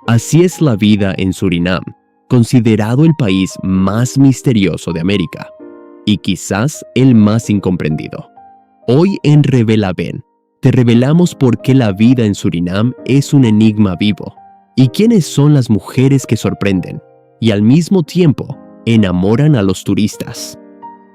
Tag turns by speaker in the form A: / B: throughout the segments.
A: Así es la vida en Surinam, considerado el país más misterioso de América y quizás el más incomprendido. Hoy en Revela Ben, te revelamos por qué la vida en Surinam es un enigma vivo y quiénes son las mujeres que sorprenden y al mismo tiempo enamoran a los turistas.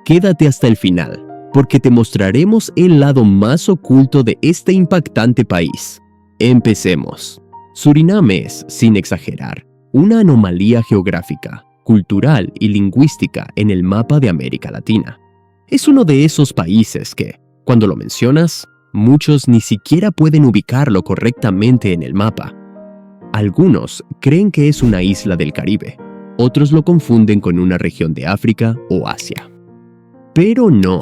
A: Quédate hasta el final, porque te mostraremos el lado más oculto de este impactante país. Empecemos. Surinam es, sin exagerar, una anomalía geográfica, cultural y lingüística en el mapa de América Latina. Es uno de esos países que, cuando lo mencionas, muchos ni siquiera pueden ubicarlo correctamente en el mapa. Algunos creen que es una isla del Caribe, otros lo confunden con una región de África o Asia. Pero no.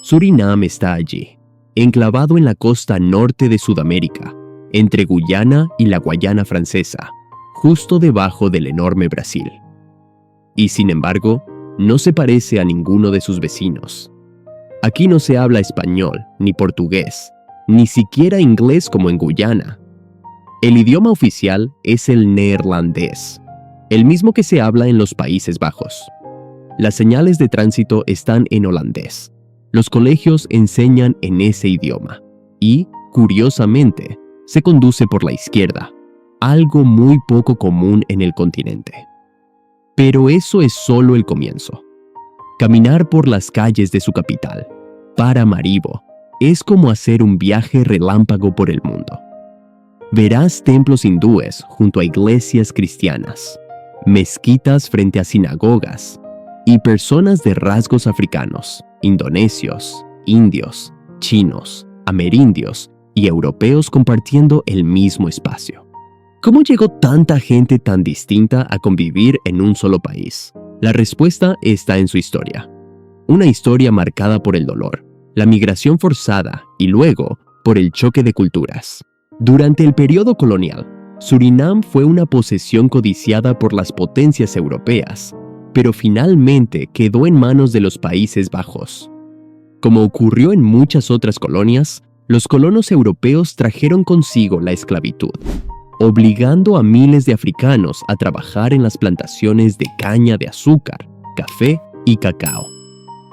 A: Surinam está allí, enclavado en la costa norte de Sudamérica, entre Guyana y la Guayana Francesa, justo debajo del enorme Brasil. Y sin embargo, no se parece a ninguno de sus vecinos. Aquí no se habla español, ni portugués, ni siquiera inglés como en Guyana. El idioma oficial es el neerlandés, el mismo que se habla en los Países Bajos. Las señales de tránsito están en holandés. Los colegios enseñan en ese idioma y, curiosamente, se conduce por la izquierda, algo muy poco común en el continente. Pero eso es solo el comienzo. Caminar por las calles de su capital, Paramaribo, es como hacer un viaje relámpago por el mundo. Verás templos hindúes junto a iglesias cristianas, mezquitas frente a sinagogas y personas de rasgos africanos, indonesios, indios, chinos, amerindios y europeos compartiendo el mismo espacio. ¿Cómo llegó tanta gente tan distinta a convivir en un solo país? La respuesta está en su historia. Una historia marcada por el dolor, la migración forzada y luego por el choque de culturas. Durante el periodo colonial, Surinam fue una posesión codiciada por las potencias europeas, pero finalmente quedó en manos de los Países Bajos. Como ocurrió en muchas otras colonias, los colonos europeos trajeron consigo la esclavitud, obligando a miles de africanos a trabajar en las plantaciones de caña de azúcar, café y cacao.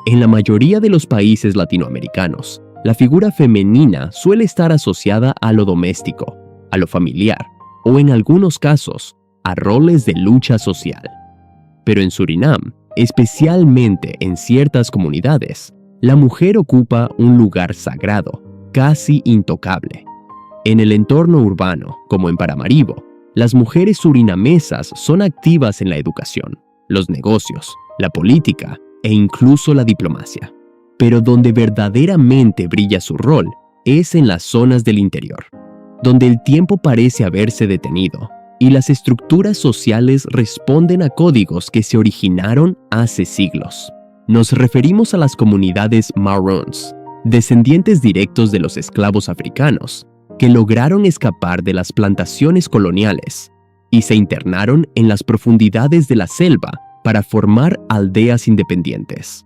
A: En la mayoría de los países latinoamericanos, la figura femenina suele estar asociada a lo doméstico, a lo familiar o en algunos casos, a roles de lucha social. Pero en Surinam, especialmente en ciertas comunidades, la mujer ocupa un lugar sagrado, casi intocable. En el entorno urbano, como en Paramaribo, las mujeres surinamesas son activas en la educación, los negocios, la política e incluso la diplomacia. Pero donde verdaderamente brilla su rol es en las zonas del interior, donde el tiempo parece haberse detenido y las estructuras sociales responden a códigos que se originaron hace siglos. Nos referimos a las comunidades Maroons, descendientes directos de los esclavos africanos, que lograron escapar de las plantaciones coloniales y se internaron en las profundidades de la selva para formar aldeas independientes.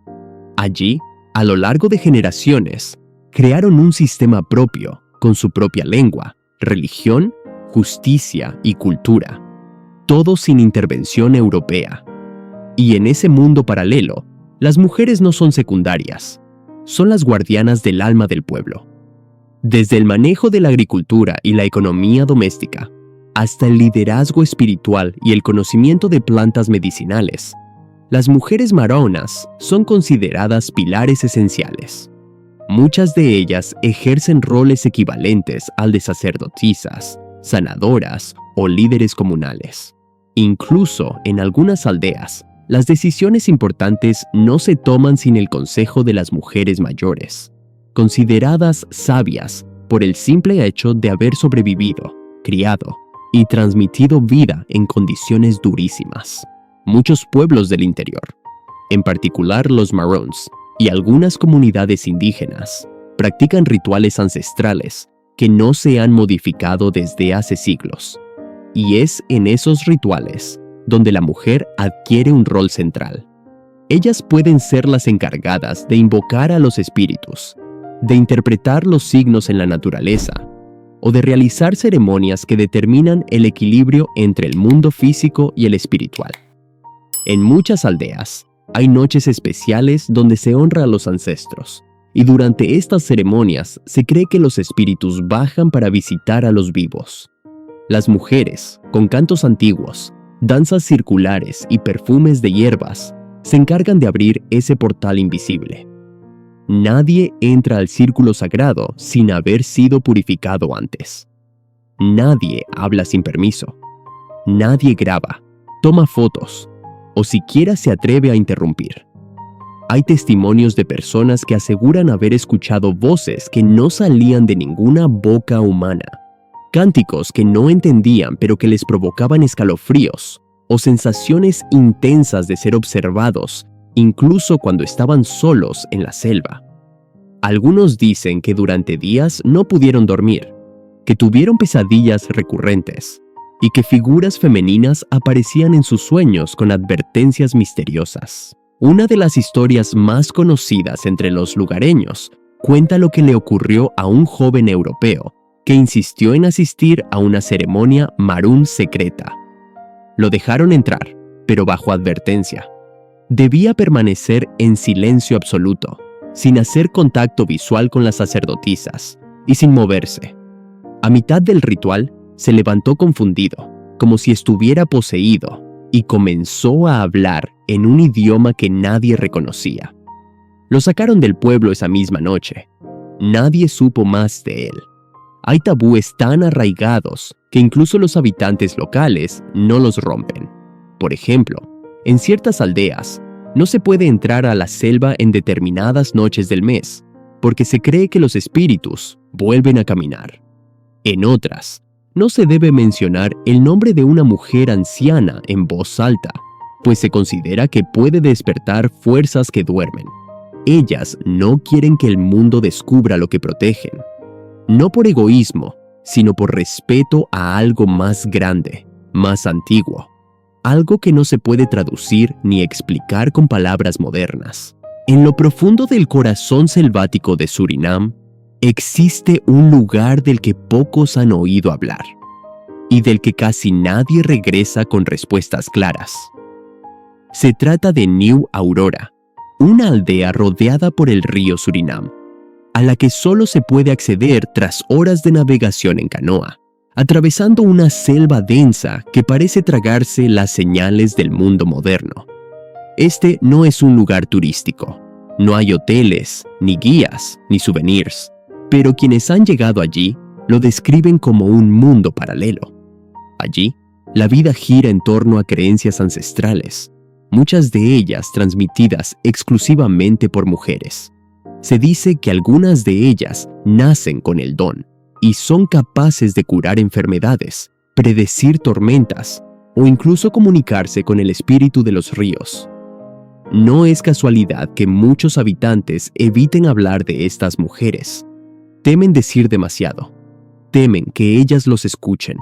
A: Allí, a lo largo de generaciones, crearon un sistema propio, con su propia lengua, religión, justicia y cultura, todo sin intervención europea. Y en ese mundo paralelo, las mujeres no son secundarias, son las guardianas del alma del pueblo. Desde el manejo de la agricultura y la economía doméstica, hasta el liderazgo espiritual y el conocimiento de plantas medicinales, las mujeres maronas son consideradas pilares esenciales. Muchas de ellas ejercen roles equivalentes al de sacerdotisas, sanadoras o líderes comunales. Incluso en algunas aldeas, las decisiones importantes no se toman sin el consejo de las mujeres mayores, consideradas sabias por el simple hecho de haber sobrevivido, criado y transmitido vida en condiciones durísimas. Muchos pueblos del interior, en particular los Maroons y algunas comunidades indígenas, practican rituales ancestrales que no se han modificado desde hace siglos. Y es en esos rituales donde la mujer adquiere un rol central. Ellas pueden ser las encargadas de invocar a los espíritus, de interpretar los signos en la naturaleza o de realizar ceremonias que determinan el equilibrio entre el mundo físico y el espiritual. En muchas aldeas, hay noches especiales donde se honra a los ancestros, y durante estas ceremonias se cree que los espíritus bajan para visitar a los vivos. Las mujeres, con cantos antiguos, danzas circulares y perfumes de hierbas, se encargan de abrir ese portal invisible. Nadie entra al círculo sagrado sin haber sido purificado antes. Nadie habla sin permiso. Nadie graba, toma fotos o siquiera se atreve a interrumpir. Hay testimonios de personas que aseguran haber escuchado voces que no salían de ninguna boca humana, cánticos que no entendían pero que les provocaban escalofríos o sensaciones intensas de ser observados, incluso cuando estaban solos en la selva. Algunos dicen que durante días no pudieron dormir, que tuvieron pesadillas recurrentes y que figuras femeninas aparecían en sus sueños con advertencias misteriosas. Una de las historias más conocidas entre los lugareños cuenta lo que le ocurrió a un joven europeo que insistió en asistir a una ceremonia marún secreta. Lo dejaron entrar, pero bajo advertencia. Debía permanecer en silencio absoluto, sin hacer contacto visual con las sacerdotisas y sin moverse. A mitad del ritual, se levantó confundido, como si estuviera poseído, y comenzó a hablar en un idioma que nadie reconocía. Lo sacaron del pueblo esa misma noche. Nadie supo más de él. Hay tabúes tan arraigados que incluso los habitantes locales no los rompen. Por ejemplo, en ciertas aldeas, no se puede entrar a la selva en determinadas noches del mes, porque se cree que los espíritus vuelven a caminar. En otras, no se debe mencionar el nombre de una mujer anciana en voz alta, pues se considera que puede despertar fuerzas que duermen. Ellas no quieren que el mundo descubra lo que protegen. No por egoísmo, sino por respeto a algo más grande, más antiguo. Algo que no se puede traducir ni explicar con palabras modernas. En lo profundo del corazón selvático de Surinam, existe un lugar del que pocos han oído hablar, y del que casi nadie regresa con respuestas claras. Se trata de New Aurora, una aldea rodeada por el río Surinam, a la que solo se puede acceder tras horas de navegación en canoa, atravesando una selva densa que parece tragarse las señales del mundo moderno. Este no es un lugar turístico. No hay hoteles, ni guías, ni souvenirs, pero quienes han llegado allí lo describen como un mundo paralelo. Allí, la vida gira en torno a creencias ancestrales, muchas de ellas transmitidas exclusivamente por mujeres. Se dice que algunas de ellas nacen con el don y son capaces de curar enfermedades, predecir tormentas o incluso comunicarse con el espíritu de los ríos. No es casualidad que muchos habitantes eviten hablar de estas mujeres. Temen decir demasiado. Temen que ellas los escuchen.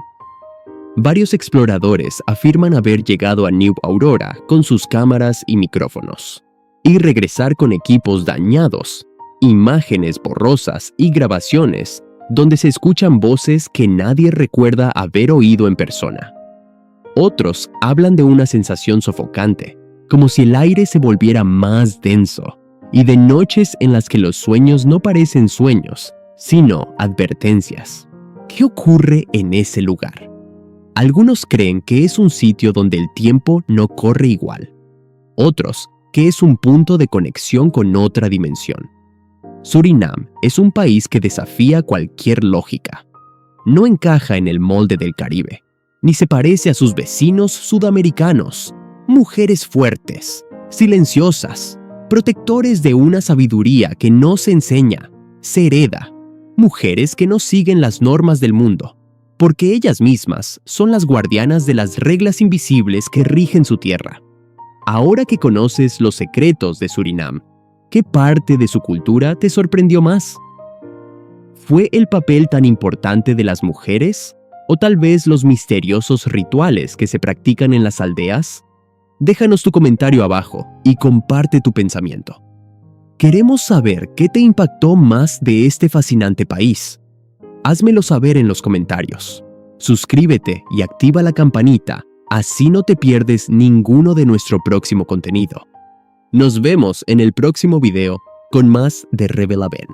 A: Varios exploradores afirman haber llegado a New Aurora con sus cámaras y micrófonos, y regresar con equipos dañados, imágenes borrosas y grabaciones donde se escuchan voces que nadie recuerda haber oído en persona. Otros hablan de una sensación sofocante, como si el aire se volviera más denso, y de noches en las que los sueños no parecen sueños, sino advertencias. ¿Qué ocurre en ese lugar? Algunos creen que es un sitio donde el tiempo no corre igual. Otros, que es un punto de conexión con otra dimensión. Surinam es un país que desafía cualquier lógica. No encaja en el molde del Caribe, ni se parece a sus vecinos sudamericanos. Mujeres fuertes, silenciosas, protectores de una sabiduría que no se enseña, se hereda. Mujeres que no siguen las normas del mundo, porque ellas mismas son las guardianas de las reglas invisibles que rigen su tierra. Ahora que conoces los secretos de Surinam, ¿qué parte de su cultura te sorprendió más? ¿Fue el papel tan importante de las mujeres? ¿O tal vez los misteriosos rituales que se practican en las aldeas? Déjanos tu comentario abajo y comparte tu pensamiento. Queremos saber qué te impactó más de este fascinante país. Házmelo saber en los comentarios. Suscríbete y activa la campanita, así no te pierdes ninguno de nuestro próximo contenido. Nos vemos en el próximo video con más de Revela Ben.